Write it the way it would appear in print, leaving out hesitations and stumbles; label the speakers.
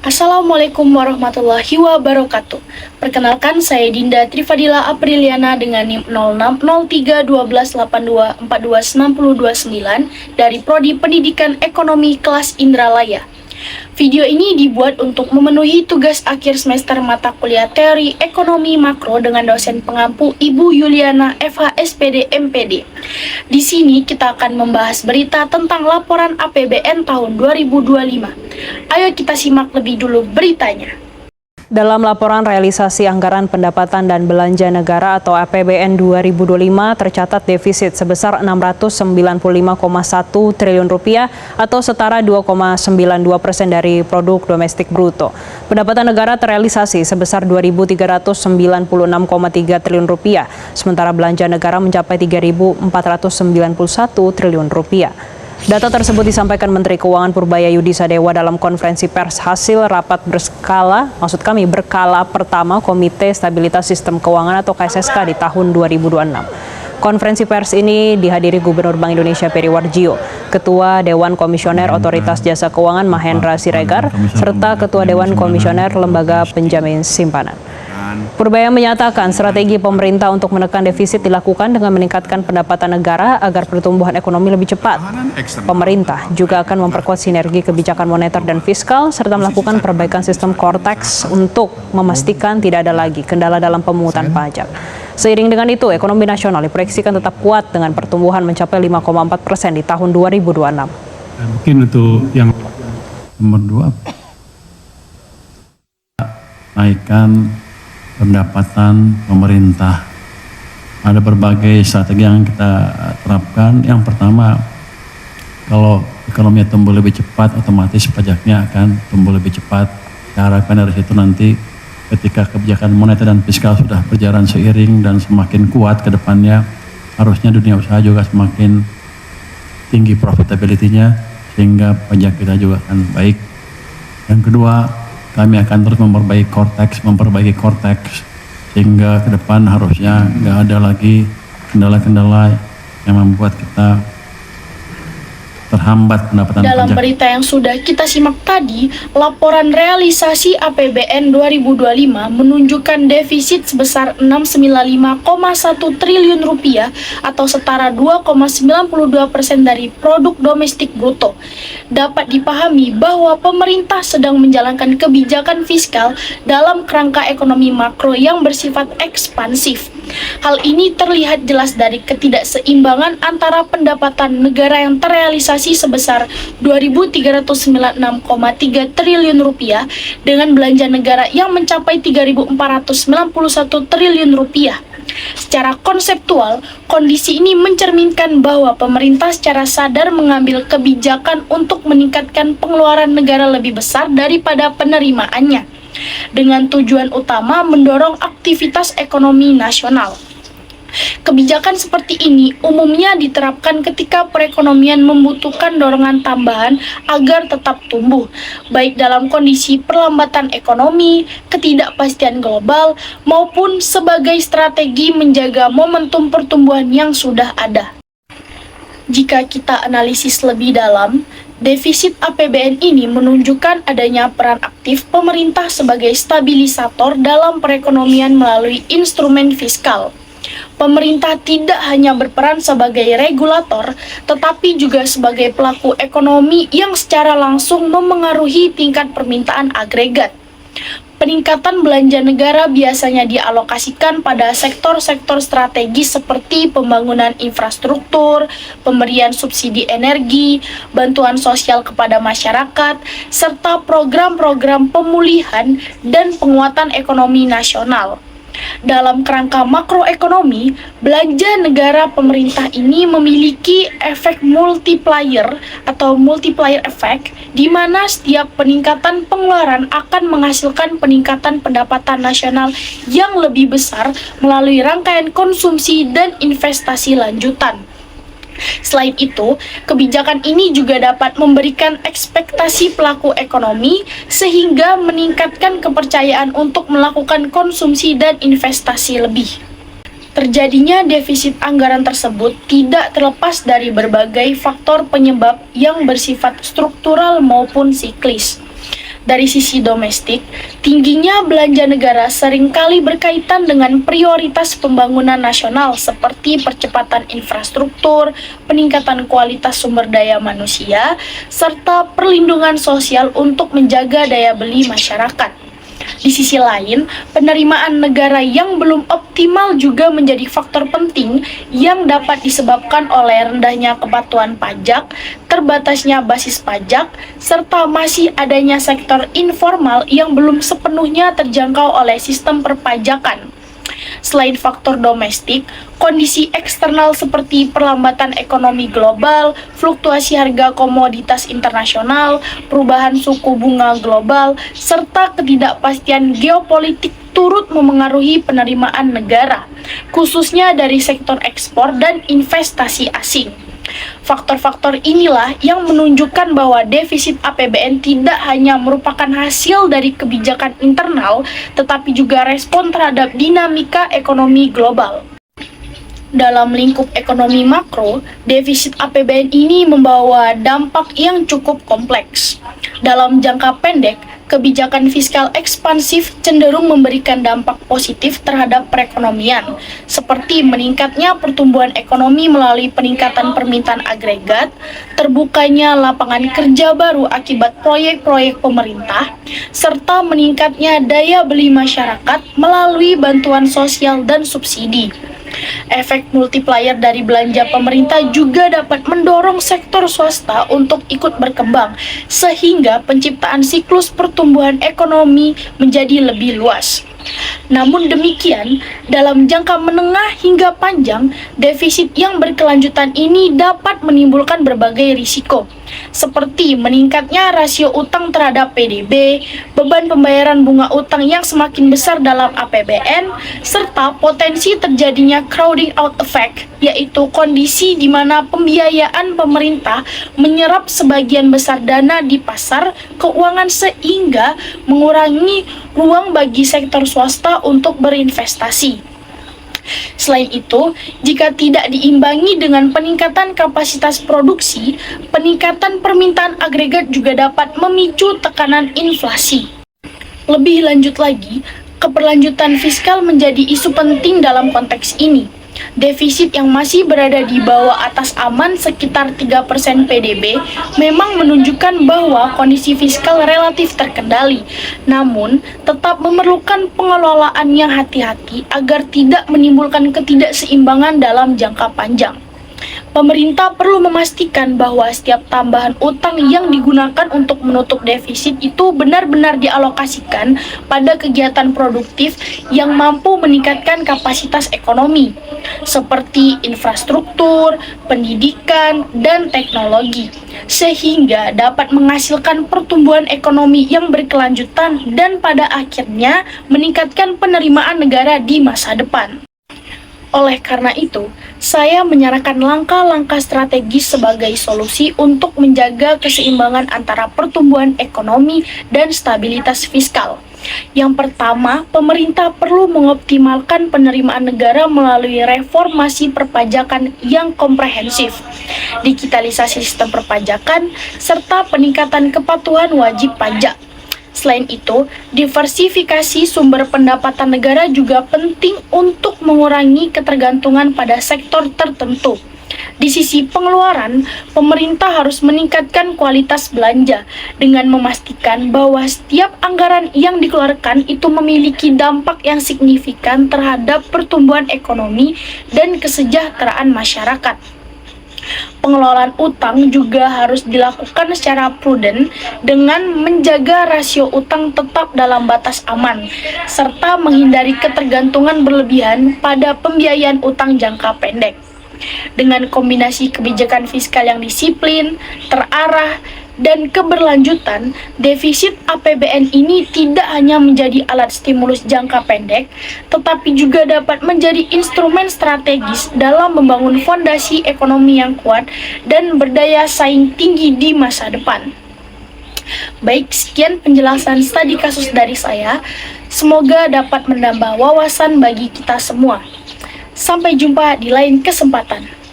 Speaker 1: Assalamualaikum warahmatullahi wabarakatuh. Perkenalkan, saya Dinda Trifadila Apriliana dengan NIM 06031282426029 dari Prodi Pendidikan Ekonomi kelas Indralaya. Video ini dibuat untuk memenuhi tugas akhir semester mata kuliah Teori Ekonomi Makro dengan dosen pengampu Ibu Yuliana FHSPD MPD. Di sini kita akan membahas berita tentang laporan APBN tahun 2025. Ayo kita simak lebih dulu beritanya.
Speaker 2: Dalam laporan realisasi anggaran pendapatan dan belanja negara atau APBN 2025 tercatat defisit sebesar 695,1 triliun rupiah atau setara 2,92% dari produk domestik bruto. Pendapatan negara terrealisasi sebesar 2.396,3 triliun rupiah, sementara belanja negara mencapai 3.491 triliun rupiah. Data tersebut disampaikan Menteri Keuangan Purbaya Yudi Sadewa dalam konferensi pers hasil rapat berkala pertama Komite Stabilitas Sistem Keuangan atau KSSK di tahun 2026. Konferensi pers ini dihadiri Gubernur Bank Indonesia Peri Warjio, Ketua Dewan Komisioner Otoritas Jasa Keuangan Mahendra Siregar, serta Ketua Dewan Komisioner Lembaga Penjamin Simpanan. Purbaya menyatakan strategi pemerintah untuk menekan defisit dilakukan dengan meningkatkan pendapatan negara agar pertumbuhan ekonomi lebih cepat. Pemerintah juga akan memperkuat sinergi kebijakan moneter dan fiskal serta melakukan perbaikan sistem core tax untuk memastikan tidak ada lagi kendala dalam pemungutan pajak. Seiring dengan itu, ekonomi nasional diproyeksikan tetap kuat dengan pertumbuhan mencapai 5,4% di tahun 2026.
Speaker 3: Mungkin untuk yang nomor 2, naikkan pendapatan pemerintah. Ada berbagai strategi yang kita terapkan. Yang pertama, kalau ekonomi tumbuh lebih cepat, otomatis pajaknya akan tumbuh lebih cepat. Kita harapkan dari situ nanti ketika kebijakan moneter dan fiskal sudah berjalan seiring dan semakin kuat ke depannya, harusnya dunia usaha juga semakin tinggi profitability-nya sehingga pajak kita juga akan baik. Yang kedua, kami akan terus memperbaiki core tax sehingga ke depan harusnya nggak ada lagi kendala-kendala yang membuat kita terhambat pendapatan pajak.
Speaker 1: Dalam berita yang sudah kita simak tadi, laporan realisasi APBN 2025 menunjukkan defisit sebesar 695,1 triliun rupiah atau setara 2,92% dari produk domestik bruto. Dapat dipahami bahwa pemerintah sedang menjalankan kebijakan fiskal dalam kerangka ekonomi makro yang bersifat ekspansif. Hal ini terlihat jelas dari ketidakseimbangan antara pendapatan negara yang terrealisasi sebesar 2.396,3 triliun rupiah dengan belanja negara yang mencapai 3.491 triliun rupiah. Secara konseptual, kondisi ini mencerminkan bahwa pemerintah secara sadar mengambil kebijakan untuk meningkatkan pengeluaran negara lebih besar daripada penerimaannya, dengan tujuan utama mendorong aktivitas ekonomi nasional. Kebijakan seperti ini umumnya diterapkan ketika perekonomian membutuhkan dorongan tambahan agar tetap tumbuh, baik dalam kondisi perlambatan ekonomi, ketidakpastian global, maupun sebagai strategi menjaga momentum pertumbuhan yang sudah ada. Jika kita analisis lebih dalam, defisit APBN ini menunjukkan adanya peran aktif pemerintah sebagai stabilisator dalam perekonomian melalui instrumen fiskal. Pemerintah tidak hanya berperan sebagai regulator, tetapi juga sebagai pelaku ekonomi yang secara langsung memengaruhi tingkat permintaan agregat. Peningkatan belanja negara biasanya dialokasikan pada sektor-sektor strategis seperti pembangunan infrastruktur, pemberian subsidi energi, bantuan sosial kepada masyarakat, serta program-program pemulihan dan penguatan ekonomi nasional. Dalam kerangka makroekonomi, belanja negara pemerintah ini memiliki efek multiplier atau multiplier effect, di mana setiap peningkatan pengeluaran akan menghasilkan peningkatan pendapatan nasional yang lebih besar melalui rangkaian konsumsi dan investasi lanjutan. Selain itu, kebijakan ini juga dapat memberikan ekspektasi pelaku ekonomi sehingga meningkatkan kepercayaan untuk melakukan konsumsi dan investasi lebih. Terjadinya defisit anggaran tersebut tidak terlepas dari berbagai faktor penyebab yang bersifat struktural maupun siklis. Dari sisi domestik, tingginya belanja negara seringkali berkaitan dengan prioritas pembangunan nasional seperti percepatan infrastruktur, peningkatan kualitas sumber daya manusia, serta perlindungan sosial untuk menjaga daya beli masyarakat. Di sisi lain, penerimaan negara yang belum optimal juga menjadi faktor penting yang dapat disebabkan oleh rendahnya kepatuhan pajak, terbatasnya basis pajak, serta masih adanya sektor informal yang belum sepenuhnya terjangkau oleh sistem perpajakan. Selain faktor domestik, kondisi eksternal seperti perlambatan ekonomi global, fluktuasi harga komoditas internasional, perubahan suku bunga global, serta ketidakpastian geopolitik turut memengaruhi penerimaan negara, khususnya dari sektor ekspor dan investasi asing. Faktor-faktor inilah yang menunjukkan bahwa defisit APBN tidak hanya merupakan hasil dari kebijakan internal, tetapi juga respon terhadap dinamika ekonomi global. Dalam lingkup ekonomi makro, defisit APBN ini membawa dampak yang cukup kompleks. Dalam jangka pendek, kebijakan fiskal ekspansif cenderung memberikan dampak positif terhadap perekonomian, seperti meningkatnya pertumbuhan ekonomi melalui peningkatan permintaan agregat, terbukanya lapangan kerja baru akibat proyek-proyek pemerintah, serta meningkatnya daya beli masyarakat melalui bantuan sosial dan subsidi. Efek multiplier dari belanja pemerintah juga dapat mendorong sektor swasta untuk ikut berkembang, sehingga penciptaan siklus pertumbuhan ekonomi menjadi lebih luas. Namun demikian, dalam jangka menengah hingga panjang, defisit yang berkelanjutan ini dapat menimbulkan berbagai risiko, seperti meningkatnya rasio utang terhadap PDB, beban pembayaran bunga utang yang semakin besar dalam APBN, serta potensi terjadinya crowding out effect, yaitu kondisi di mana pembiayaan pemerintah menyerap sebagian besar dana di pasar keuangan sehingga mengurangi ruang bagi sektor swasta untuk berinvestasi. Selain itu, jika tidak diimbangi dengan peningkatan kapasitas produksi, peningkatan permintaan agregat juga dapat memicu tekanan inflasi. Lebih lanjut lagi, keberlanjutan fiskal menjadi isu penting dalam konteks ini. Defisit yang masih berada di bawah atas aman sekitar 3% PDB memang menunjukkan bahwa kondisi fiskal relatif terkendali, namun tetap memerlukan pengelolaan yang hati-hati agar tidak menimbulkan ketidakseimbangan dalam jangka panjang. Pemerintah perlu memastikan bahwa setiap tambahan utang yang digunakan untuk menutup defisit itu benar-benar dialokasikan pada kegiatan produktif yang mampu meningkatkan kapasitas ekonomi, seperti infrastruktur, pendidikan, dan teknologi, sehingga dapat menghasilkan pertumbuhan ekonomi yang berkelanjutan dan pada akhirnya meningkatkan penerimaan negara di masa depan. Oleh karena itu, saya menyarankan langkah-langkah strategis sebagai solusi untuk menjaga keseimbangan antara pertumbuhan ekonomi dan stabilitas fiskal. Yang pertama, pemerintah perlu mengoptimalkan penerimaan negara melalui reformasi perpajakan yang komprehensif, digitalisasi sistem perpajakan, serta peningkatan kepatuhan wajib pajak. Selain itu, diversifikasi sumber pendapatan negara juga penting untuk mengurangi ketergantungan pada sektor tertentu. Di sisi pengeluaran, pemerintah harus meningkatkan kualitas belanja dengan memastikan bahwa setiap anggaran yang dikeluarkan itu memiliki dampak yang signifikan terhadap pertumbuhan ekonomi dan kesejahteraan masyarakat. Pengelolaan utang juga harus dilakukan secara prudent dengan menjaga rasio utang tetap dalam batas aman, serta menghindari ketergantungan berlebihan pada pembiayaan utang jangka pendek. Dengan kombinasi kebijakan fiskal yang disiplin, terarah, dan keberlanjutan, defisit APBN ini tidak hanya menjadi alat stimulus jangka pendek, tetapi juga dapat menjadi instrumen strategis dalam membangun fondasi ekonomi yang kuat dan berdaya saing tinggi di masa depan. Baik, sekian penjelasan studi kasus dari saya. Semoga dapat menambah wawasan bagi kita semua. Sampai jumpa di lain kesempatan.